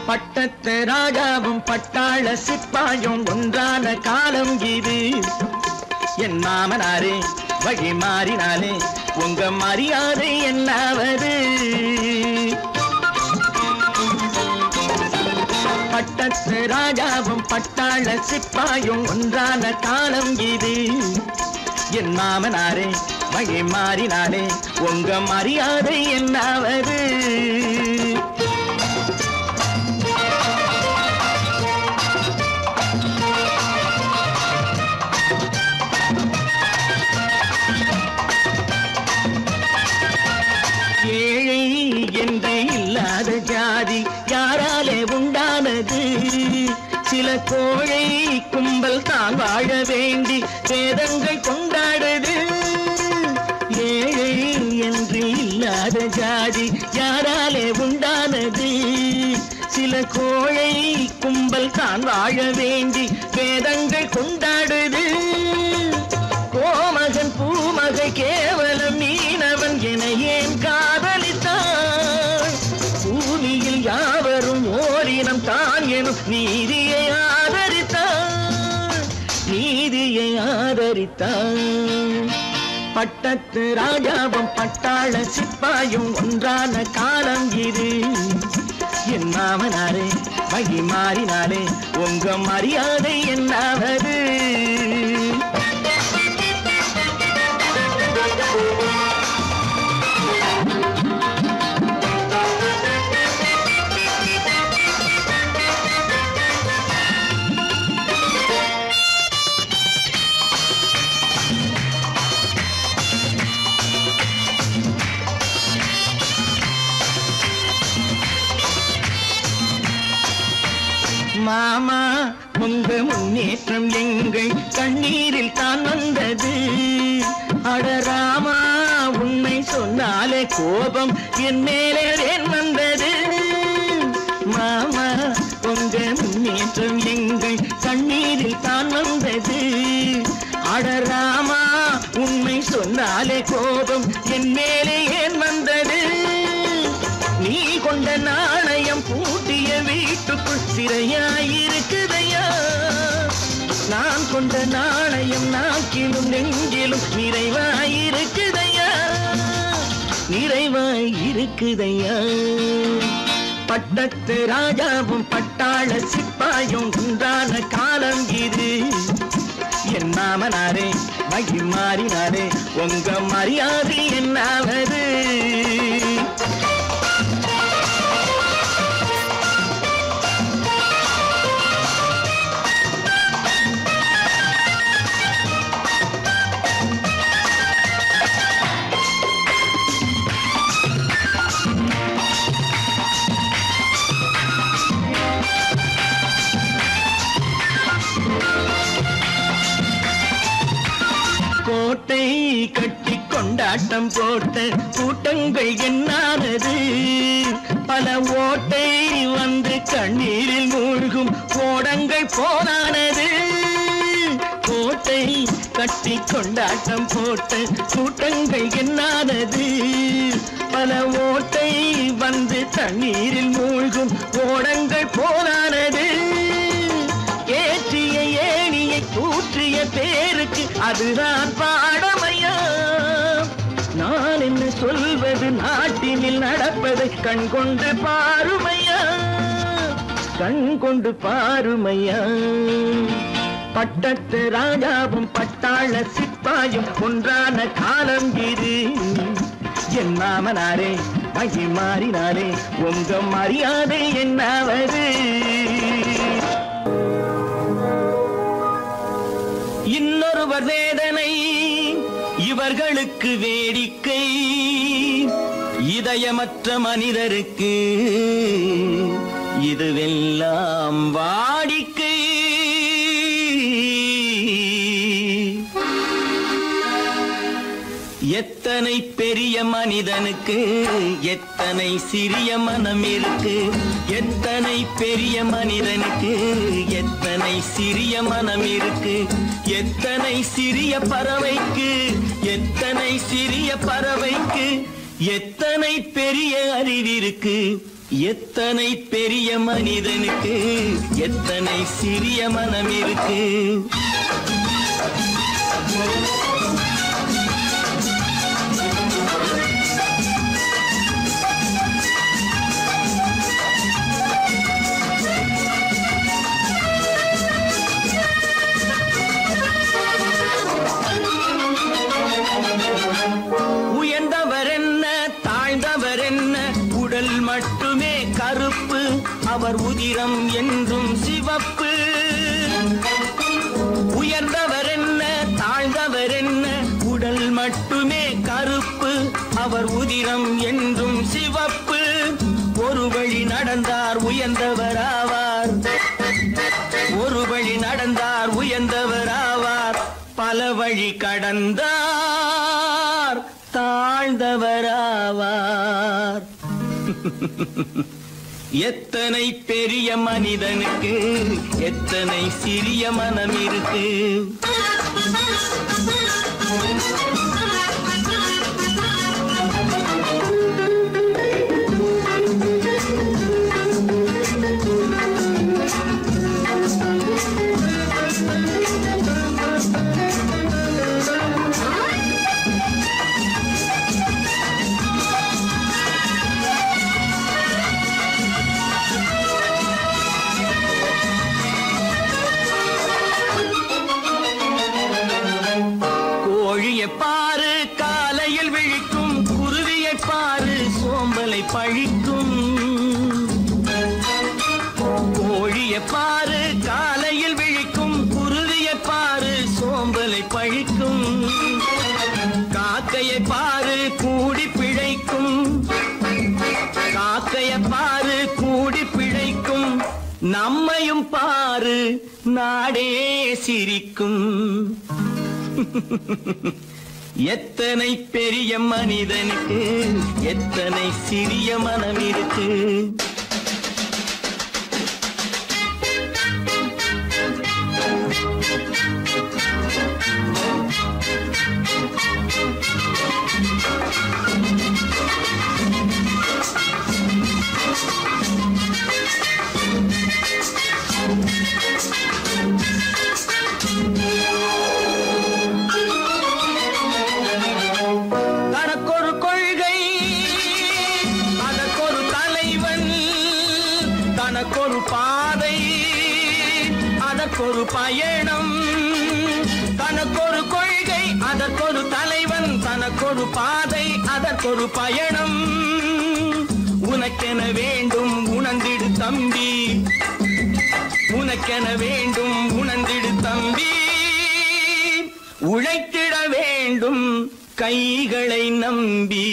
பட்டத்து ராஜாவும் பட்டாள சிப்பாயும் ஒன்றான காலம் இது. என் மாமனாரே வழி மாறினாலே உங்க மரியாதை என்னாவது. பட்டத்து ராஜாவும் பட்டாள சிப்பாயும் ஒன்றான காலம் இது. என் மாமனாரே வழி மாறினாலே உங்க மரியாதை என்னாவது. ஏழை என்று இல்லாத ஜாதி யாராலே உண்டானது. சில கோழை கும்பல் தான் வாழ வேண்டி வேதங்கள் கொண்டாடுது. ஏழை என்று இல்லாத ஜாதி யாராலே உண்டானது. சில கோழை கும்பல் தான் வாழ வேண்டி வேதங்கள் கொண்டாடுது. கோமகன் பூமகை கேவலம் மீனவன் என ஏன் காதலித்தான். பூமியில் யாவரும் ஓரினம் தான் எனும் நீதியை ஆதரித்தான், நீதியை ஆதரித்தான். பட்டத்து ராஜாவும் பட்டாள சிப்பாயும் ஒன்றான காலம் இது. என் மாமனாரே வழி மாறினாலே உங்க மரியாதை என்னாவது. மாமா உங்க முன்னேற்றம் எங்கள் கண்ணீரில் தான் வந்தது. அடராமா உண்மை சொன்னாலே கோபம் என் மேலே ஏன் வந்தது. மாமா உங்க முன்னேற்றம் எங்கள் கண்ணீரில் தான் வந்தது. அடராமா உண்மை சொன்னாலே கோபம் என் மேலே ஏன் வந்தது. நீ கொண்ட நாணயம் பூட்டிய வீட்டுக்குள் சிறையாயிருக்குதையா. நான் கொண்ட நாணயம் நாக்கிலும் நெஞ்சிலும் நிறைவாயிருக்குதையா, நிறைவாயிருக்குதையா. பட்டத்து ராஜாவும் பட்டாள சிப்பாயும் உண்டான காலம் இது. என் மாமனாரே மகி மாறினாரே உங்க மரியாதை என்னாவது. கோட்டை கட்டி கொண்டாட்டம் போட்ட கூட்டங்கள் என்னானது. பல ஓட்டை வந்து கண்ணீரில் மூழ்கும் ஓடங்கள் போனானது. கோட்டை கட்டி கொண்டாட்டம் போட்ட கூட்டங்கள் என்னானது. பல ஓட்டை வந்து தண்ணீரில் மூழ்கும் ஓடங்கள் போனானது. ஏற்றிய ஏணியை தூற்றிய பேருக்கு அதுதான் பாடமையா. நான் என்ன சொல்வது, நாட்டினில் நடப்பதை கண் கொண்டு பாருமையா, கண் கொண்டு பாருமையா. பட்டத்து ராஜாவும் பட்டாள சிப்பாயும் ஒன்றான காலம் இது. என் மாமனாரே மகி மாறினாரே உங்க மரியாதை என்னாவது. இன்னொருவர் வேதனை இவர்களுக்கு வேடிக்கை. இதயமற்ற மனிதருக்கு இதுவெல்லாம் வாடிக்கை. எத்தனை பெரிய மனிதனுக்கு எத்தனை சிறிய மனம் இருக்கு. எத்தனை பெரிய மனிதனுக்கு எத்தனை சிறிய மனம் இருக்கு. எத்தனை சிறிய பறவைக்கு எத்தனை சிறிய பறவைக்கு எத்தனை பெரிய அறிவிருக்கு. எத்தனை பெரிய மனிதனுக்கு எத்தனை சிறிய மனம் இருக்கு. உயர்ந்தவர் என்ன தாழ்ந்தவர் என்ன, உடல் மட்டுமே கருப்பு, அவர் உதிரம் என்றும் சிவப்பு. உயர்ந்தவர் என்ன தாழ்ந்தவர் என்ன, உடல் மட்டுமே கருப்பு, அவர் உதிரம் என்றும் சிவப்பு. ஒரு வழி நடந்தார் உயர்ந்தவர் ஆவார், ஒரு வழி நடந்தார் உயர்ந்தவர் ஆவார். பல வழி கடந்தார் தாழ்ந்தவராவார். எத்தனை பெரிய மனிதனுக்கு எத்தனை சிறிய மனம் இருக்கு. பாரு காலையில் விழிக்கும் குருவியை பாரு சோம்பலை பழிக்கும். கோழியை பாரு காலையில் விழிக்கும் குருவியை பாரு சோம்பலை பழிக்கும். காக்கையை பாரு கூடி பிழைக்கும், காக்கையை பாரு கூடி பிழைக்கும். நம்மை சிரிப்பையும் பாரு நாடே சிரிக்கும். எத்தனை பெரிய மனிதனுக்கு எத்தனை சிறிய மனம் இருக்கு. தனக்கொரு கொள்கை அதற்கொரு தலைவன், தனக்கொரு பாதை அதற்கொரு பயணம். தனக்கொரு கொள்கை அதற்கொரு தலைவன், தனக்கொரு பாதை அதற்கொரு பயணம். உனக்கென வேண்டும் உணர்ந்திடு தம்பி, உனக்கென வேண்டும் உணர்ந்திடு தம்பி. உழைத்திட வேண்டும் கைகளை நம்பி.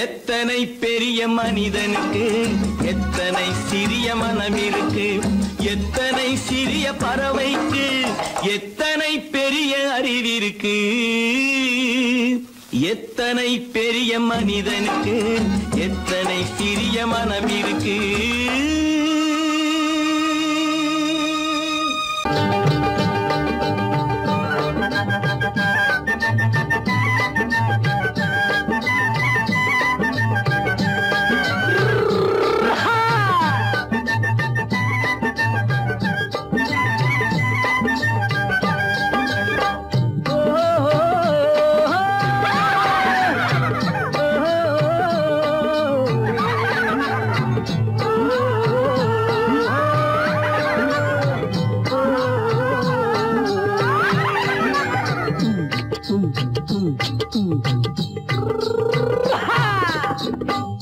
எத்தனை பெரிய மனிதனுக்கு எத்தனை சிறிய மனம் இருக்கு. எத்தனை சிறிய பறவைக்கு எத்தனை பெரிய அறிவிருக்கு. எத்தனை பெரிய மனிதனுக்கு எத்தனை சிறிய மனம் இருக்கு.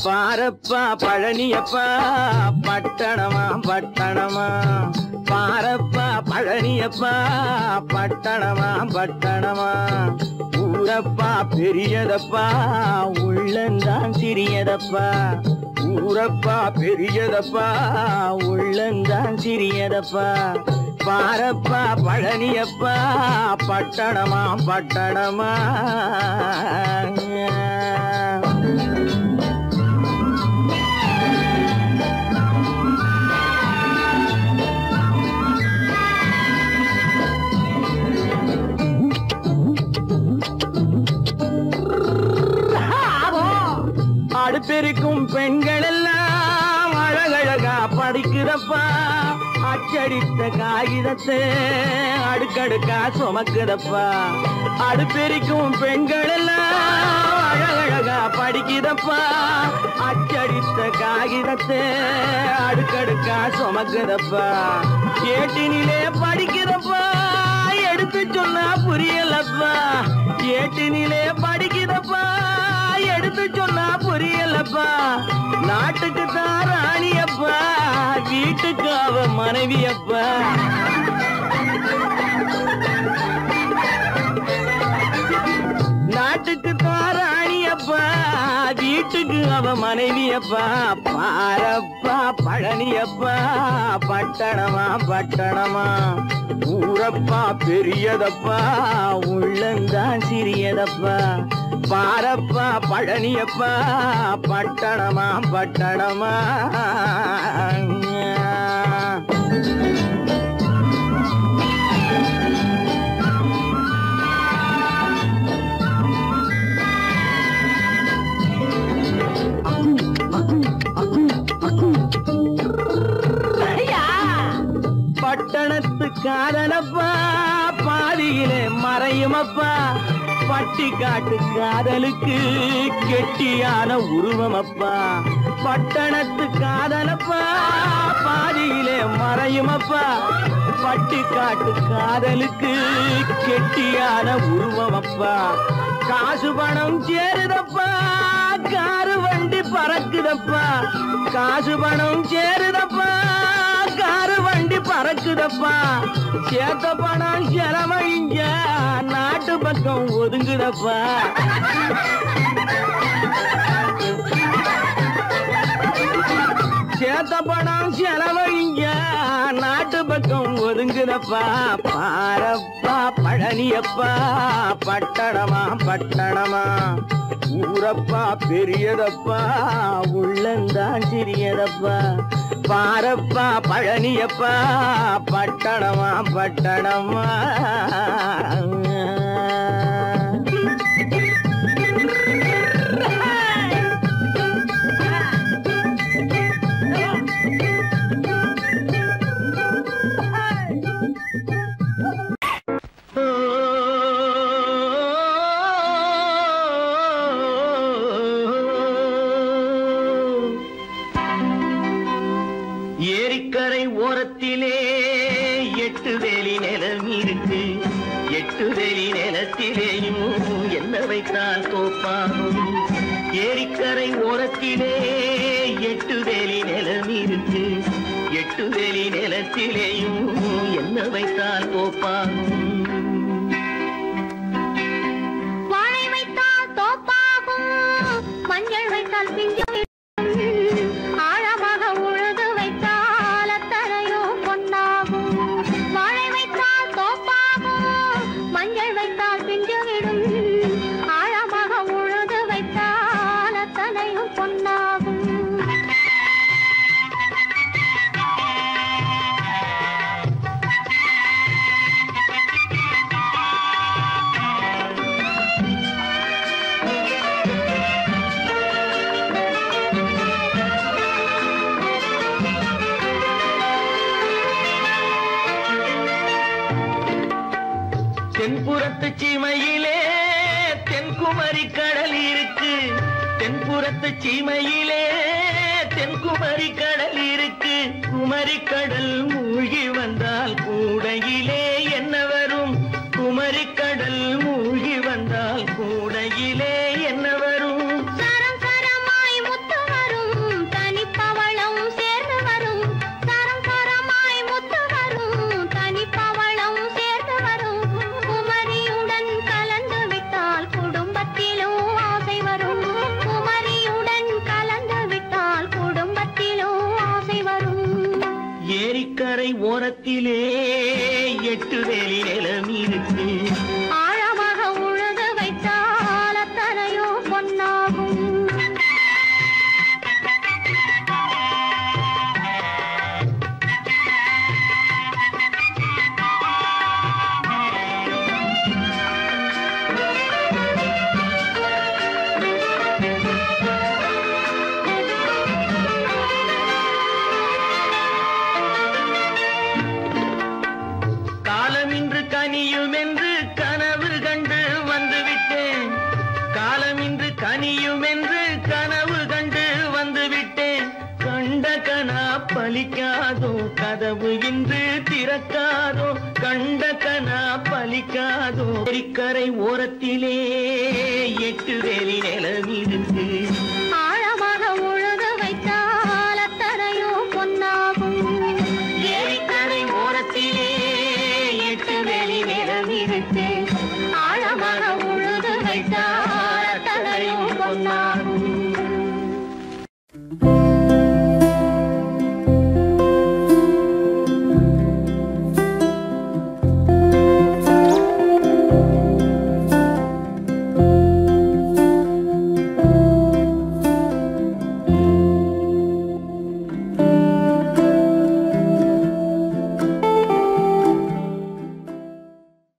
பாரப்பா பழனியப்பா பட்டணமா பட்டணமா. பாரப்பா பழனியப்பா பட்டணமா பட்டணமா. ஊரப்பா பெரியதப்பா உள்ளந்தான் சிறியதப்பா. ஊரப்பா பெரியதப்பா உள்ளந்தான் சிறியதப்பா. பாரப்பா பழனியப்பா பட்டணமா பட்டணமா. அடுப்பெருக்கும் பெண்கள் எல்லாம் அழகழகா படிக்கிறப்பா. அச்சடித்த காகிதத்தை அடுக்கடுக்கா சுமக்குதப்பா. அடுப்பெருக்கும் பெண்கள் எல்லாம் அழகழகா படிக்கிறப்பா. அச்சடித்த காகிதத்தை அடுக்கடுக்கா சுமக்குதப்பா. ஏட்டினிலே படிக்கிறப்பா எடுத்து சொன்னா புரியலப்பா. ஏட்டினிலே படிக்கிறப்பா எடுத்து சொன்னா புரியலப்பா. நாட்டுக்கு தான் ராணியப்பா வீட்டுக்கு அவ மனைவியப்பா. நாட்டுக்கு தான் ராணியப்பா வீட்டுக்கு அவ மனைவியப்பா. பாரப்பா பழனியப்பா பட்டணமா பட்டணமா. ஊரப்பா பெரியதப்பா உள்ளந்தான் சிறியதப்பா. பாரப்பா பழனியப்பா பட்டணமா பட்டணமா. பட்டணத்து காதலப்பா பாதியிலே மறையுமப்பா. பட்டி காட்டு காதலுக்கு கெட்டியான உருவமப்பா. பட்டணத்து காதலப்பா பாதியிலே மறையுமப்பா. பட்டி காட்டு காதலுக்கு கெட்டியான உருவமப்பா. காசு பணம் சேருதப்பா காரு வண்டி பறக்குதப்பா. காசு பணம் சேருதப்பா காரு வண்டி பறக்குதப்பா. சேத்த பணம் செலவழிஞ்ச நாட்டு பக்கம் ஒதுங்குதப்பா. சேத்த பணம் செலவழிங்க நாட்டு பக்கம் ஒதுங்குதப்பா பாரப்பா பழனியப்பா பட்டணமா பட்டணமா ஊரப்பா பெரியதப்பா உள்ளந்தான் சிறியதப்பா பாரப்பா பழனியப்பா பட்டணமா பட்டணமா ஏரிக்கரை ஓரத்திலே 8 வேலி நிலம் இருக்கு 8 வேலி நிலத்திலேயும் என்ன வைத்தால் தோப்பாகும் ஏரிக்கரை ஓரத்திலே 8 வேலி நிலம் இருக்கு 8 வேலி நிலத்திலேயும் என்ன வைத்தால் தோப்பாகும் வாழை வைத்தால் தோப்பாகும் மஞ்சள் வைத்தால் பிஞ்சு ஆழமாக உழுது வைத்தால் அத்தனையோ பொன்னாகும் வாழை வைத்தால் தோப்பாகும் மஞ்சள் வைத்தால் பிஞ்சு விடும் ஆழமாக உழுது வைத்தால் அத்தனையோ பொன்னாகும் தென்புறத்து சீமையிலே தென்குமரி கடல் இருக்கு தென்புறத்து சீமையிலே தென்குமரி கடல் இருக்கு குமரி கடல் மூழ்கி வந்தால் கூடையிலே என்ன வரும் குமரி கடல் மூழ்கி வந்தால் கூடையிலே என்ன வரும் சரம் சரமாய் முத்து வரும் தனிப்பவளம் சேர்ந்து வரும் சரம் சரமாய் முத்து வரும் தனிப்பவளம் சேர்ந்து வரும் குமரியுடன் கலந்து விட்டால் குடும்பத்திலும் ஆசை வரும் குமரியுடன் கலந்து விட்டால் குடும்பத்திலும் ஆசை வரும் ஏரிக்கரை ஓரத்திலே 8 வேலி நிலம் இருக்கு ஆழமாக உழுது வைத்தால் அத்தனையோ பொன்னாகும் காலம் இன்று கனியும் என்று கனவு கண்டு வந்துவிட்டேன் காலம் இன்று கனியும் என்று கனவு கண்டு வந்துவிட்டேன் கண்ட கனா பலிக்காதோ கதவு இன்று திறக்காதோ கண்ட கனா பலிக்காதோ ஏரிக்கரை ஓரத்திலே 8 வேலி நிலம் இருக்கு ஆழமாக உழுது வைத்தால் அத்தனையோ பொன்னாகும் ஏரிக்கரை ஓரத்திலே 8 வேலி நிலம் இருக்கு ஆழமாக உழுது வைத்தால் அத்தனையோ பொன்னாகும்